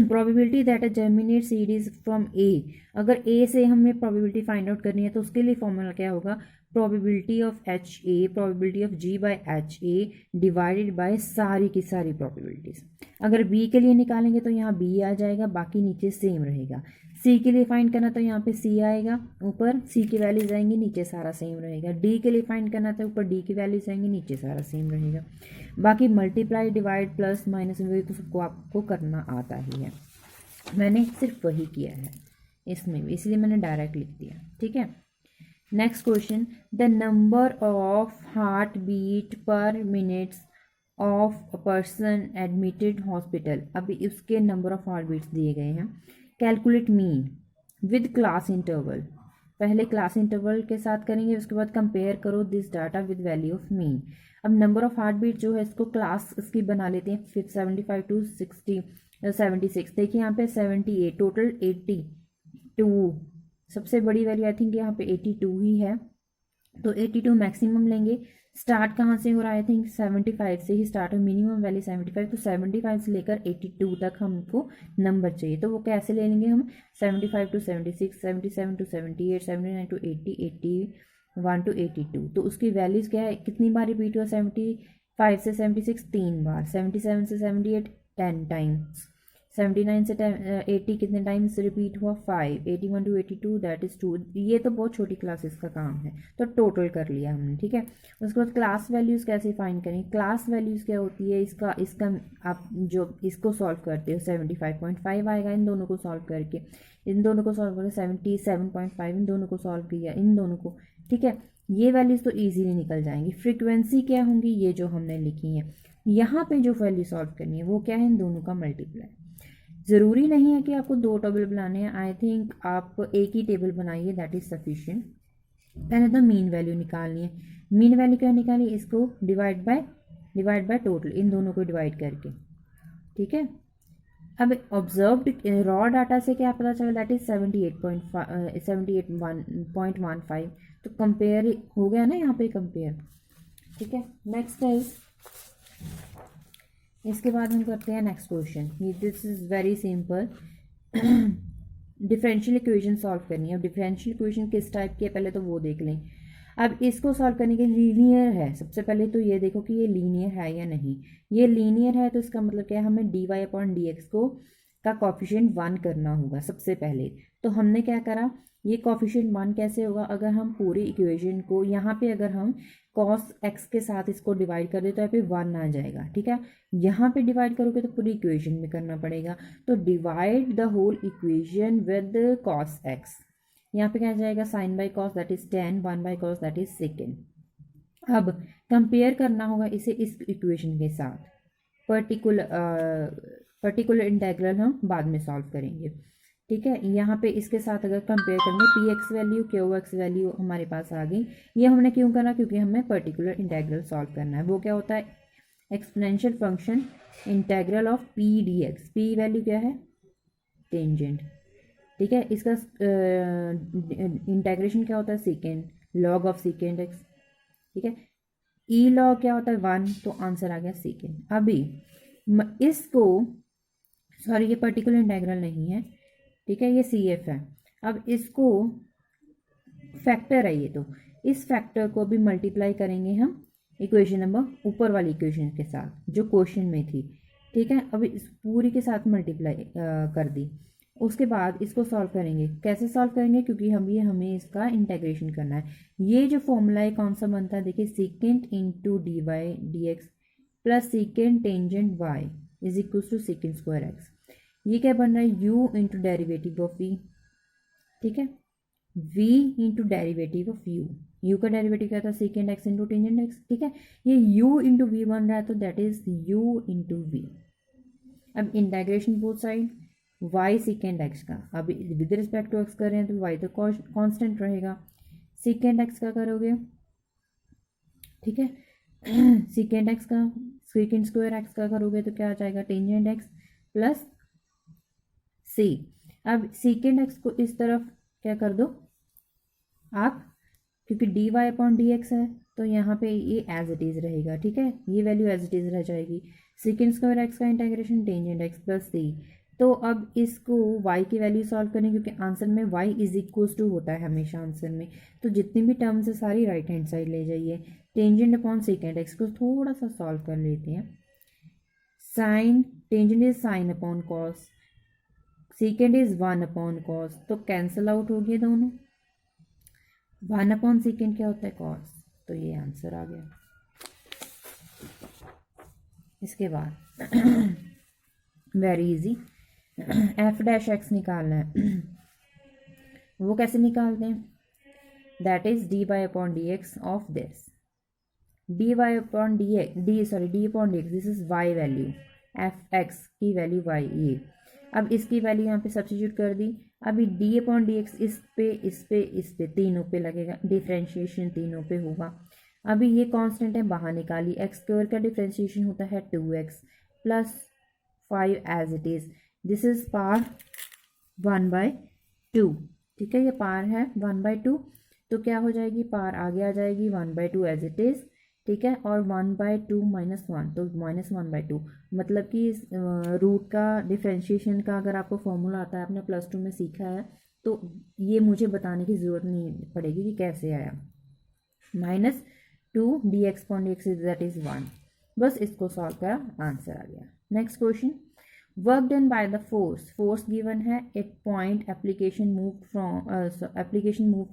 Probability that a germinate seed is from A, अगर ए से हमें प्रोबेबिलिटी फाइंड आउट करनी है तो उसके लिए फॉर्मूला क्या होगा, probability of H A, probability of G by H A divided by सारी की सारी प्रोबेबिलिटीज। अगर बी के लिए निकालेंगे तो यहाँ बी आ जाएगा, बाकी नीचे सेम रहेगा। सी के लिए फाइंड करना तो यहाँ पे सी आएगा, ऊपर सी की वैल्यूज आएंगी, नीचे सारा सेम रहेगा। डी के लिए फाइंड करना तो ऊपर डी की वैल्यूज आएंगी, नीचे सारा सेम रहेगा। बाकी मल्टीप्लाई डिवाइड प्लस माइनस वही तो सबको आपको करना आता ही है, मैंने सिर्फ वही किया है इसमें भी, इसलिए मैंने डायरेक्ट लिख दिया, ठीक है। Next question, the number of heart beat per minutes of a person admitted hospital, अभी उसके नंबर ऑफ हार्ट बीट्स दिए गए हैं। Calculate mean with class interval, पहले क्लास इंटरवल के साथ करेंगे, उसके बाद कंपेयर करो this data with value of mean. अब नंबर ऑफ हार्ट बीट जो है इसको क्लास इसकी बना लेते हैं 75 टू 76। देखिए यहाँ पे 78 टोटल 82, सबसे बड़ी वैल्यू आई थिंक यहाँ पे 82 ही है, तो 82 मैक्सिमम लेंगे। स्टार्ट कहाँ से हो रहा है? आई थिंक 75 से ही स्टार्ट हो, मिनिमम वैल्यू 75, तो 75 से लेकर 82 तक हमको नंबर चाहिए। तो वो कैसे ले लेंगे हम? 75 टू 76, 77 टू 78, 79 टू 80, 81 टू 82। तो उसकी वैल्यूज़ क्या है, कितनी बार रिपीट हुआ? 75 से 76 3 बार, 77 से 78 10 टाइम्स, 79 से 80 कितने टाइम्स रिपीट हुआ? 5, 81 टू 82 दैट इज़ 2। ये तो बहुत छोटी क्लासेस का काम है, तो टोटल कर लिया हमने, ठीक है। उसके बाद क्लास वैल्यूज़ कैसे फाइंड करें? क्लास वैल्यूज़ क्या होती है? इसका आप जो इसको सॉल्व करते हो 75.5 आएगा इन दोनों को सॉल्व करके, इन दोनों को सॉल्व करके 77.5, इन दोनों को सॉल्व किया, इन दोनों को, ठीक है। ये वैल्यूज़ तो ईजीली निकल जाएंगी। फ्रीक्वेंसी क्या होंगी? ये जो हमने लिखी है, यहाँ पे जो वैल्यू सॉल्व करनी है वो क्या है? इन दोनों का मल्टीप्लाई। ज़रूरी नहीं है कि आपको 2 टेबल बनाने हैं, आई थिंक आप एक ही टेबल बनाइए, दैट इज़ सफिशिएंट। पहले तो मीन वैल्यू निकालनी है। मीन वैल्यू क्या निकाली? इसको डिवाइड बाय टोटल, इन दोनों को डिवाइड करके, ठीक है। अब ऑब्जर्व्ड रॉ डाटा से क्या पता चला? दैट इज 78.15, तो कंपेयर हो गया ना यहाँ पे, कंपेयर, ठीक है। नेक्स्ट है, इसके बाद हम करते हैं next question. This is very simple. Differential equation solve करनी है। अब डिफरेंशियल इक्वेशन किस टाइप की है पहले तो वो देख लें। अब इसको सॉल्व करने के लीनियर है, सबसे पहले तो ये देखो कि ये लीनियर है या नहीं। ये लीनियर है तो इसका मतलब क्या है? हमें D Y upon D X को का कॉफिशिएंट 1 करना होगा सबसे पहले। तो हमने क्या करा, ये कॉफिशिएंट 1 कैसे होगा? अगर हम पूरी इक्वेशन को यहाँ पे अगर हम कॉस एक्स के साथ इसको डिवाइड कर दे तो यहाँ पे 1 आ जाएगा, ठीक है। यहाँ पे डिवाइड करोगे तो पूरी इक्वेशन में करना पड़ेगा, तो divide the whole equation with cos X. यहाँ पे क्या आ जाएगा? Sine by cos that is 10, 1 by cos that is secant. अब कंपेयर करना होगा इसे इस इक्वेशन के साथ। पर्टिकुलर इंटेग्रल हम बाद में सॉल्व करेंगे, ठीक है। यहाँ पे इसके साथ अगर कंपेयर करेंगे, P x value Q x value हमारे पास आ गई। ये हमने क्यों करा? क्योंकि हमें पर्टिकुलर इंटेग्रल सॉल्व करना है। वो क्या होता है? Exponential function integral of P D x. P value क्या है? टेंजेंट, ठीक है। इसका इंटेग्रेशन क्या होता है? Second, log of second x, ठीक है। ई लॉग क्या होता है? 1, तो आंसर आ गया सेकेंड। अभी इसको, सॉरी ये पर्टिकुलर इंटेग्रल नहीं है, ठीक है, ये सी एफ है। अब इसको फैक्टर है ये, तो इस फैक्टर को भी मल्टीप्लाई करेंगे हम इक्वेशन नंबर ऊपर वाली इक्वेशन के साथ जो क्वेश्चन में थी, ठीक है। अब इस पूरी के साथ मल्टीप्लाई कर दी। उसके बाद इसको सॉल्व करेंगे। कैसे सॉल्व करेंगे? क्योंकि हमें इसका इंटेग्रेशन करना है। ये जो फॉर्मूला है कौन सा बनता है? देखिए, secant into D Y D X plus secant tangent Y is equal to secant square X. ये क्या बन रहा है? u into derivative of v, ठीक है, v into derivative of u का डेरिवेटिव क्या था? Secant X into tangent X, ठीक है। ये u इंटू वी बन रहा है तो that is u into V. अब integration both side, y second X का, अब विद रिस्पेक्ट टू एक्स कर रहे हैं तो y तो कांस्टेंट रहेगा। सेकेंड एक्स का करोगे, ठीक है, सेकेंड एक्स का सेकेंड स्क्वायर एक्स का करोगे तो क्या आ जाएगा? टेंजेंट एक्स प्लस सी। अब सेकेंड एक्स को इस तरफ क्या कर दो आप, क्योंकि D Y upon D X है तो यहाँ पे ये एज इट इज़ रहेगा, ठीक है, ये वैल्यू एज इट इज़ रह जाएगी। सेकेंड स्क्वायर एक्स का इंटीग्रेशन टेंजेंट एक्स प्लस सी। तो अब इसको y की वैल्यू सॉल्व करें, क्योंकि आंसर में y इज इक्वल्स टू होता है हमेशा आंसर में, तो जितनी भी टर्म्स है सारी राइट हैंड साइड ले जाइए। टेंजेंट अपॉन सेकेंड एक्स को थोड़ा सा सॉल्व कर लेते हैं। Sine, tangent is sine upon cos, secant is 1 upon cos, तो कैंसिल आउट हो गए दोनों। 1 अपॉन सेकेंड क्या होता है? कॉस, तो ये आंसर आ गया। इसके बाद very easy, F dash X निकालना है। वो कैसे निकालते हैं? That is D Y upon D X of this, D Y upon D X, D upon D X, this is Y value, F X की वैल्यू वाई, ये। अब इसकी वैल्यू यहाँ पे सब्स्टिट्यूट कर दी, अभी डी अपॉन डी एक्स इस पे तीनों पे लगेगा, डिफ्रेंशिएशन तीनों पे होगा। अभी ये कांस्टेंट है, बाहर निकाली, एक्स स्क्वायर का डिफ्रेंशिएशन होता है 2x plus 5 as it is, this is पार 1/2। ठीक है, ये पार है 1/2, तो क्या हो जाएगी, पार आगे आ जाएगी 1/2 एज इट इज़। ठीक है, और 1/2 -1 तो -1/2, मतलब कि रूट का डिफ्रेंशिएशन का अगर आपको फॉर्मूला आता है, आपने +2 में सीखा है, तो ये मुझे बताने की ज़रूरत नहीं पड़ेगी कि कैसे आया। -2 dx upon dx that is 1, बस इसको सॉल्व करा, आंसर आ गया। Next question, work done by the force given है at point application move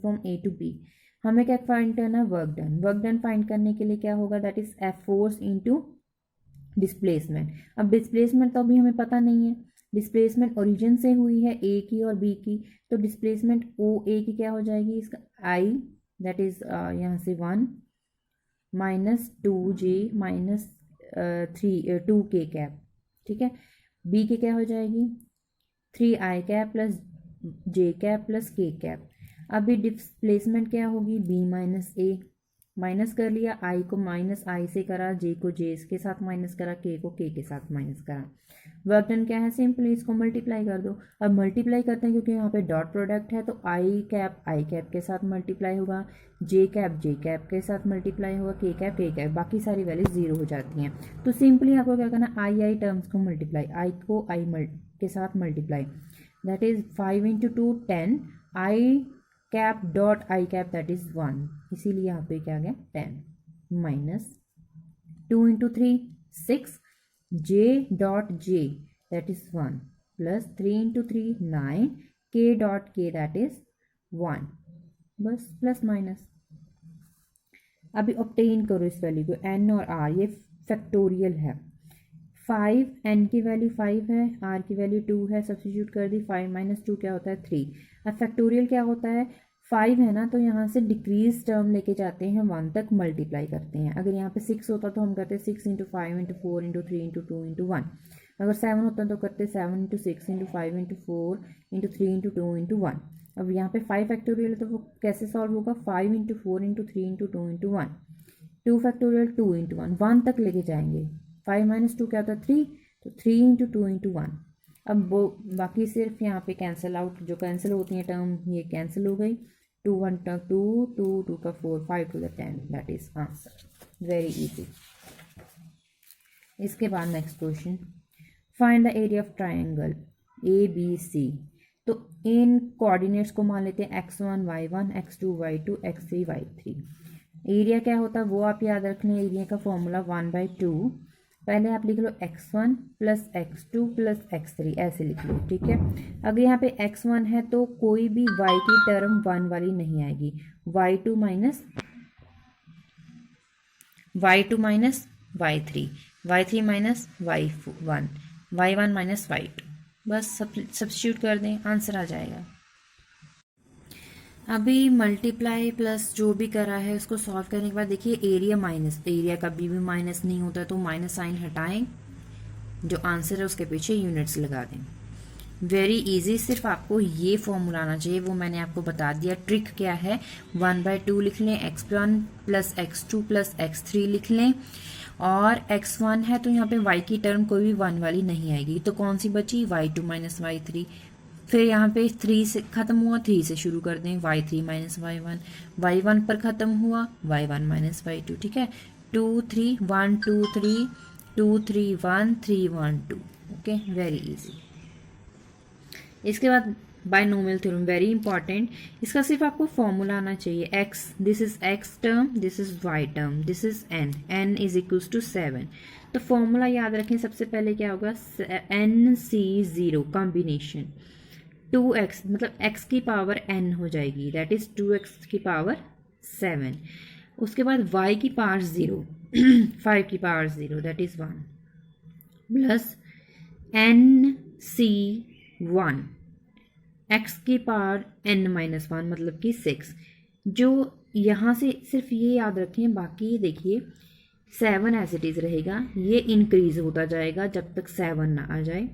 from A to B. हमें क्या फाइंड करना है, वर्क डन फाइंड करने के लिए क्या होगा, that is F force into displacement. अब डिस्प्लेसमेंट तो अभी हमें पता नहीं है, डिस्प्लेसमेंट ओरिजिन से हुई है ए की और बी की, तो डिस्प्लेसमेंट ओ ए की क्या हो जाएगी, इसका आई दैट इज यहाँ से 1 -2j -2k कैप। ठीक है, बी की क्या हो जाएगी 3i cap plus j cap plus k cap. अभी डिस्प्लेसमेंट क्या होगी, b माइनस ए, माइनस कर लिया, i को -i से करा, j को j के साथ माइनस करा, k को k के साथ माइनस करा। वर्क डन क्या है, सिंपली इसको मल्टीप्लाई कर दो। अब मल्टीप्लाई करते हैं क्योंकि यहाँ पे डॉट प्रोडक्ट है, तो i कैप के साथ मल्टीप्लाई होगा, j कैप के साथ मल्टीप्लाई होगा, k कैप, बाकी सारी वैल्यूज 0 हो जाती हैं। तो सिंपली आपको क्या करना है, i टर्म्स को मल्टीप्लाई, i को i के साथ multiply, that is 5 × 2 10, i cap dot i cap that is 1, इसीलिए यहाँ पे क्या गया 10 minus 2 × 3 6, j dot j that is 1 plus 3 × 3 9, k dot k that is 1, बस प्लस माइनस। अभी ऑब्टेन करो इस वैल्यू को, n और r, ये फैक्टोरियल है। 5 n की वैल्यू 5 है, r की वैल्यू 2 है, सब्स्टिट्यूट कर दी, 5 - 2 क्या होता है 3। अब फैक्टोरियल क्या होता है, 5 है ना, तो यहाँ से डिक्रीज टर्म लेके जाते हैं 1 तक मल्टीप्लाई करते हैं। अगर यहाँ पे 6 होता तो हम करते 6 × 5 × 4 × 3 × 2 × 1। अगर 7 होता तो करते 7 × 6 × 5 × 4 × 3 × 2 × 1। अब यहाँ पे 5 फैक्टोरियल है तो वो कैसे सॉल्व होगा, 5 × 4 × 3 × 2 × 1, 2 फैक्टोरियल 2 × 1, 1 तक लेके जाएंगे। 5 - 2 क्या होता है 3, तो 3 × 2 × 1। अब वो बाकी सिर्फ यहाँ पे कैंसिल आउट, जो कैंसिल होती हैं टर्म ये कैंसिल हो गई, 2 × 1 = 2, 2 × 2 = 4, 5 × 2 = 10, that is answer, very easy. इसके बाद next question, find the area of triangle ABC। तो इन कोऑर्डिनेट्स को मान लेते हैं x1 y1, x2 y2, x3 y3। Area क्या होता है वो आप याद रख लें, एरिया का फॉर्मूला 1/2, पहले आप लिख लो x1 + x2 + x3, ऐसे लिख लो। ठीक है, अगर यहाँ पे x1 है तो कोई भी y की टर्म 1 वाली नहीं आएगी, y2 - y3, y3 - y1, y1 - y2, बस सब्स्टिट्यूट कर दें, आंसर आ जाएगा। अभी मल्टीप्लाई प्लस जो भी करा है उसको सॉल्व करने के बाद देखिए एरिया माइनस, एरिया कभी भी माइनस नहीं होता, तो माइनस साइन हटाएं, जो आंसर है उसके पीछे यूनिट्स लगा दें। वेरी इजी, सिर्फ आपको ये फॉर्मूला आना चाहिए, वो मैंने आपको बता दिया। ट्रिक क्या है, 1/2 लिख लें, x1 + x2 + x3 लिख लें, और x1 है तो यहाँ पे y की टर्म कोई भी 1 वाली नहीं आएगी, तो कौन सी बची, y2 - y3। फिर यहाँ पे 3 से ख़त्म हुआ, 3 से शुरू कर दें, y3 - y1, y1 पर ख़त्म हुआ, y1 - y2। ठीक है, 2 3 1 2 3 2 3 1 3 1 2, ओके, वेरी इजी। इसके बाद बायनोमियल थ्योरम, वेरी इंपॉर्टेंट, इसका सिर्फ आपको फॉर्मूला आना चाहिए। x, this is x term, this is y term, this is n = 7। तो फॉर्मूला याद रखें, सबसे पहले क्या होगा, NC0 कॉम्बिनेशन 2x, मतलब x की पावर n हो जाएगी, दैट इज 2x की पावर 7। उसके बाद y की पावर 0 5 की power 0 that is 1 plus NC1 x की पावर n - 1 मतलब कि 6। जो यहाँ से सिर्फ ये याद रखें, बाकी देखिए 7 एज इट इज़ रहेगा, ये इंक्रीज होता जाएगा जब तक 7 ना आ जाए,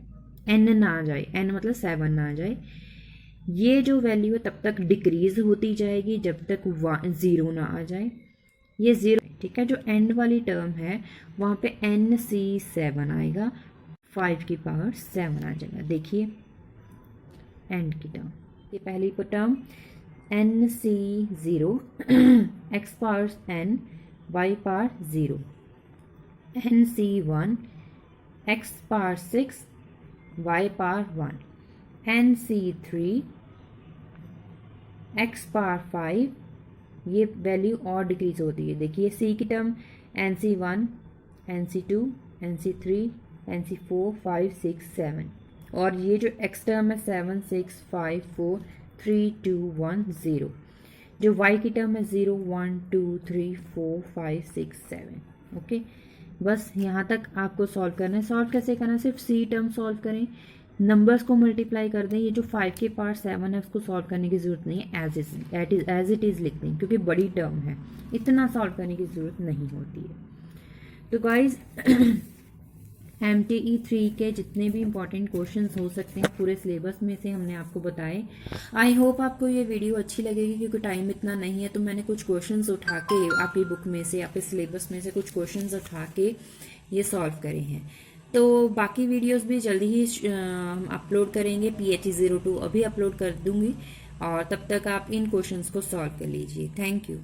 n ना आ जाए, n मतलब 7 ना आ जाए। ये जो वैल्यू है तब तक डिक्रीज होती जाएगी जब तक 0 ना आ जाए। ये 0, ठीक है। जो एंड वाली टर्म है वहाँ पे NC7 आएगा, 5 की पावर 7 आ जाएगा। देखिए एंड की टर्म, ये पहली term NC0 x power n y power 0, NC1 x power 6 y power 1, NC3 x power 5, ये वैल्यू और डिक्रीज होती है। देखिए C की term NC1, NC2, NC3, NC4, 5, 6, 7, और ये जो x टर्म है 7, 6, 5, 4, 3, 2, 1, 0। जो y की टर्म है 0, 1, 2, 3, 4, 5, 6, 7। ओके, बस यहाँ तक आपको सॉल्व करना है। सॉल्व कैसे करना है, सिर्फ C टर्म सॉल्व करें, नंबर्स को मल्टीप्लाई कर दें। ये जो 5 के पावर 7 है उसको सॉल्व करने की ज़रूरत नहीं है, एज इट इज़ लिख दें, क्योंकि बड़ी टर्म है, इतना सॉल्व करने की ज़रूरत नहीं होती है। तो गाइज MTE 3 के जितने भी इंपॉर्टेंट क्वेश्चंस हो सकते हैं पूरे सिलेबस में से हमने आपको बताए। आई होप आपको ये वीडियो अच्छी लगेगी, क्योंकि टाइम इतना नहीं है तो मैंने कुछ क्वेश्चंस उठा के आपकी बुक में से, आपके सिलेबस में से कुछ क्वेश्चंस उठा के ये सॉल्व करे हैं। तो बाकी वीडियोस भी जल्दी ही अपलोड करेंगे, PHE 02 अभी अपलोड कर दूंगी, और तब तक आप इन क्वेश्चंस को सॉल्व कर लीजिए। Thank you.